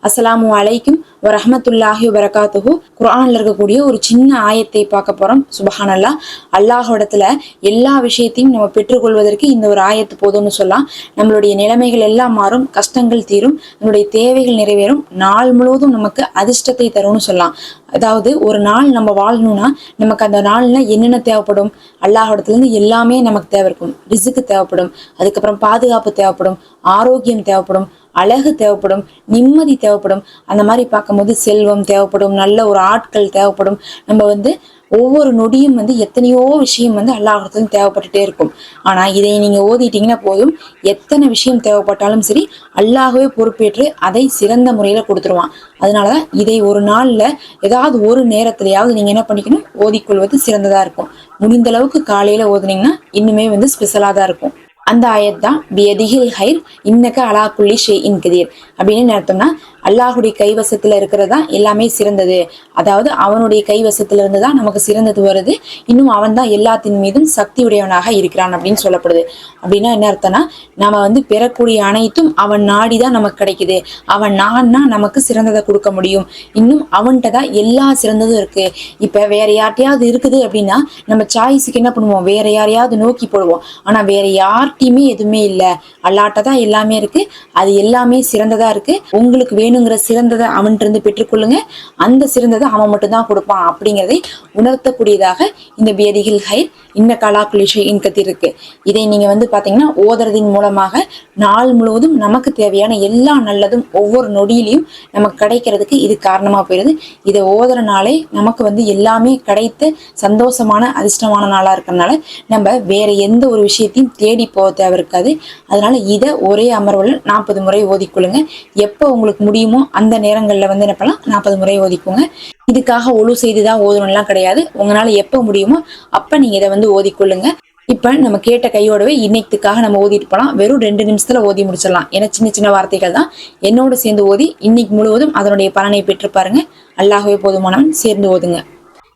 அஸ்ஸலாமு அலைக்கும் வரஹ்மத்துல்லாஹி வபரகாத்துஹு. குர்ஆன்ல இருக்கக்கூடிய ஒரு சின்ன ஆயத்தை பார்க்க போறோம். சுபஹானல்லாஹ். அல்லாஹ்விடத்துல எல்லா விஷயத்தையும் நம்ம பெற்றுக்கொள்வதற்கு இந்த ஒரு ஆயத்து போதும்னு சொல்லலாம். நம்மளுடைய நிலைமைகள் எல்லாம் மாறும், கஷ்டங்கள் தீரும், நம்மளுடைய தேவைகள் நிறைவேறும், நாள் முழுவதும் நமக்கு அதிர்ஷ்டத்தை தரும்னு சொல்லலாம். அதாவது ஒரு நாள் நம்ம வாழணும்னா நமக்கு அந்த நாள்ல என்னென்ன தேவைப்படும்? அல்லாஹ்விடத்துல இருந்து எல்லாமே நமக்கு தேவை இருக்கும். ரிஸ்க் தேவைப்படும், அதுக்கப்புறம் பாதுகாப்பு தேவைப்படும், ஆரோக்கியம் தேவைப்படும், அழகு தேவைப்படும், நிம்மதி தேவைப்படும். அந்த மாதிரி பார்க்கும்போது செல்வம் தேவைப்படும், நல்ல ஒரு ஆட்கள் தேவைப்படும். நம்ம ஒவ்வொரு நொடியும் எத்தனையோ விஷயம் அல்லாஹ்விடத்துல தேவைப்பட்டுட்டே இருக்கும். ஆனா இதை நீங்க ஓதிட்டீங்கன்னா போதும், எத்தனை விஷயம் தேவைப்பட்டாலும் சரி அல்லாஹ்வே பொறுப்பேற்று அதை சிறந்த முறையில கொடுத்துருவான். அதனாலதான் இதை ஒரு நாள்ல ஏதாவது ஒரு நேரத்திலேயாவது நீங்க என்ன பண்ணிக்கணும், ஓதிக்கொள்வது சிறந்ததா இருக்கும். முடிந்த அளவுக்கு காலையில ஓதுனீங்கன்னா இன்னுமே ஸ்பெஷலா தான் இருக்கும். அந்த ஆயத் தான் பியதிஹில் ஹைர் இன்னக அலா குல்லி ஷைஇன் கதீர் அப்படின்னு அர்த்தம்னா, அல்லாஹுடைய கைவசத்துல இருக்கிறதா எல்லாமே சிறந்தது. அதாவது அவனுடைய கைவசத்துல இருந்து தான் நமக்கு சிறந்தது வருது. இன்னும் அவன் தான் எல்லாத்தின் மீதும் சக்தி உடையவனாக இருக்கிறான் அப்படின்னு சொல்லப்படுது. அப்படின்னா என்ன அர்த்தம்னா, நம்ம பெறக்கூடிய அனைத்தும் அவன் நாடிதான் நமக்கு கிடைக்குது. அவன் நான்னா நமக்கு சிறந்ததை கொடுக்க முடியும். இன்னும் அவன்கிட்ட தான் எல்லா சிறந்ததும் இருக்கு. இப்ப வேற யார்ட்டையாவது இருக்குது அப்படின்னா நம்ம சாய்ஸுக்கு என்ன பண்ணுவோம், வேற யாரையாவது நோக்கி போடுவோம். ஆனா வேற யார்ட்டையுமே எதுவுமே இல்லை, அல்லாட்ட தான் எல்லாமே இருக்கு. அது எல்லாமே சிறந்ததா இருக்கு. உங்களுக்கு வேணுங்கிற சிறந்ததை அவன்கிட்ட இருந்து பெற்றுக்கொள்ளுங்க. அந்த சிறந்ததை அவன் மட்டும்தான் கொடுப்பான் அப்படிங்கிறதை உணர்த்தக்கூடியதாக இந்த பியதிஹில் ஹைர் இன்னக அலா குல்லி ஷைஇன் கதீர் இருக்கு. இதை நீங்க பாத்தீங்கன்னா ஓதுறதின் மூலமாக நாள் முழுவதும் நமக்கு தேவையான எல்லா நல்லதும் ஒவ்வொரு நொடியிலையும் நமக்கு கிடைக்கிறதுக்கு இது காரணமா போயிருது. இதை ஓதுறனாலே நமக்கு எல்லாமே கிடைத்த சந்தோஷமான அதிர்ஷ்டமான நாளா இருக்கிறதுனால நம்ம வேற எந்த ஒரு விஷயத்தையும் தேடி போக தேவை இருக்காது. அதனால இதை ஒரே அமர்வுல 40 முறை ஓதிக்கொள்ளுங்க. எப்போ உங்களுக்கு முடியுமோ அந்த நேரங்கள்ல என்ன பண்ணலாம், 40 முறை ஓதிக்கோங்க. இதுக்காக ஒழு செய்துதான் ஓதணும்லாம் கிடையாது. உங்களால எப்ப முடியுமோ அப்ப நீங்க இதை ஓதிக்கொள்ளுங்க. இப்ப நம்ம கேட்ட கையோடவே இன்னைக்குக்காக நம்ம ஓதிட்டு போலாம். வெறும் 2 நிமிஷத்துல ஓதி முடிச்சிடலாம். ஏன்னா சின்ன சின்ன வார்த்தைகள் தான். என்னோட சேர்ந்து ஓதி இன்னைக்கு முழுவதும் அதனுடைய பலனை பெற்று பாருங்க. அல்லாஹ்வே போதுமானவன். சேர்ந்து ஓதுங்க.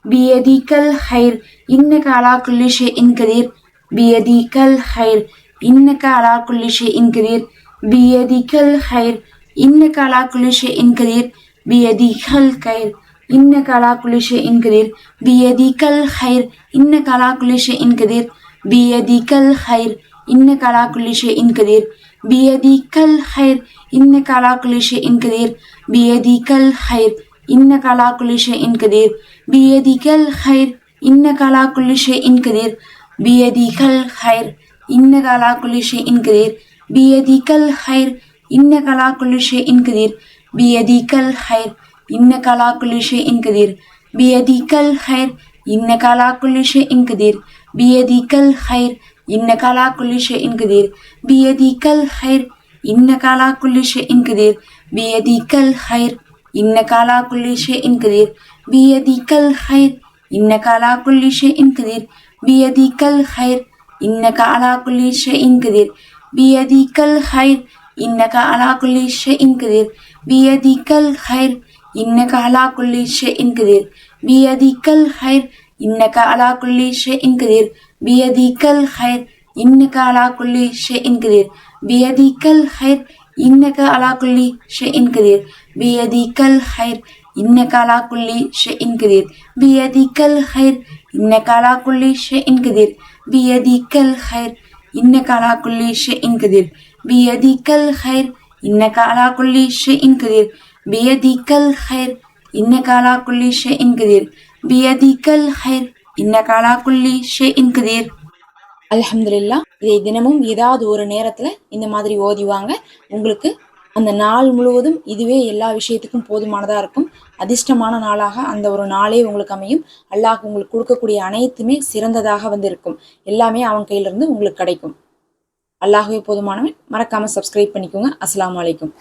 பியதிகல் ஹைர் இன்னக அலா குல்லி ஷைஇன் கதீர். பியதிகல் ஹைர் இன்னக அலா குல்லி ஷைஇன் கதீர். பியதிகல் ஹைர் இன்னக அலா குல்லி ஷைஇன் கதீர். பியதிகல் ஹைர் இன்னக அலா குல்லி ஷைஇன் கதீர். பியதிகல் ஹைர் இன்னக அலா குல்லி ஷைஇன் கதீர். பியதிகல் ஹைர் இன்னக அலா குல்லி ஷைஇன் கதீர். பியதிகல் ஹைர் இன்னக அலா குல்லி ஷைஇன் கதீர். பியதிகல் ஹைர் இன்னக அலா குல்லி ஷைஇன் கதீர். பியதிகல் ஹைர் இன்னக அலா குல்லி ஷைஇன் கதீர். பியதிகல் ஹைர் இன்னக அலா குல்லி ஷைஇன் கதீர். பியதிகல் ஹைர் இன்னக அலா குல்லி ஷைஇன் கதீர். பியதிகல் ஹைர் இன்னக அலா குல்லி ஷைஇன் கதீர். பியதிகல் ஹைர் இன்னக அலா குல்லி ஷைஇன் கதீர். பியதிகல் ஹைர் இன்னக அலா குல்லி ஷைஇன் கதீர். பியதிகல் ஹைர் இன்னக அலா குல்லி ஷைஇன் கதீர். பியதிகல் ஹைர் இன்னக அலா குல்லி ஷைஇன் கதீர். பியதிகல் ஹைர் இன்னக அலா குல்லி ஷைஇன் கதீர். பியதிகல் ஹைர் இன்னக அலா குல்லி ஷைஇன் கதீர். பியதிகல் ஹைர் இன்னக அலா குல்லி ஷைஇன் கதீர். பியதிகல் ஹைர் இன்னக அலா குல்லி ஷைஇன் கதீர். பியதிகல் ஹைர் இன்னக அலா குல்லி ஷைஇன் கதீர். பியதிகல் ஹைர் இன்னக அலா குல்லி ஷைஇன் கதீர். பியதிகல் ஹைர் இன்னக அலா குல்லி ஷைஇன் கதீர். பியதிகல் ஹைர் இன்னக அலா குல்லி ஷைஇன் கதீர். பியதிகல் ஹைர் இன்னக அலா குல்லி ஷைஇன் கதீர். பியதிகல் ஹைர் இன்னக அலா குல்லி ஷைஇன் கதீர். பியதிகல் ஹைர் இன்னக அலா குல்லி ஷைஇன் கதீர். பியதிகல் ஹைர் இன்னக அலா குல்லி ஷைஇன் கதீர். பியதிகல் ஹைர் இன்னக அலா குல்லி ஷைஇன் கதீர். அல்ஹம்துலில்லாஹ். இதை தினமும் ஏதாவது ஒரு நேரத்துல இந்த மாதிரி ஓதிவாங்க. உங்களுக்கு அந்த நாள் முழுவதும் இதுவே எல்லா விஷயத்துக்கும் போதுமானதா இருக்கும். அதிர்ஷ்டமான நாளாக அந்த ஒரு நாளே உங்களுக்கு அமையும். அல்லாஹ் உங்களுக்கு கொடுக்கக்கூடிய அனைத்துமே சிறந்ததாக இருக்கும். எல்லாமே அவன் கையில இருந்து உங்களுக்கு கிடைக்கும். அல்லாஹ்வே போதுமானவன். மறக்காம சப்ஸ்கிரைப் பண்ணிக்கோங்க. அஸ்ஸலாமு அலைக்கும்.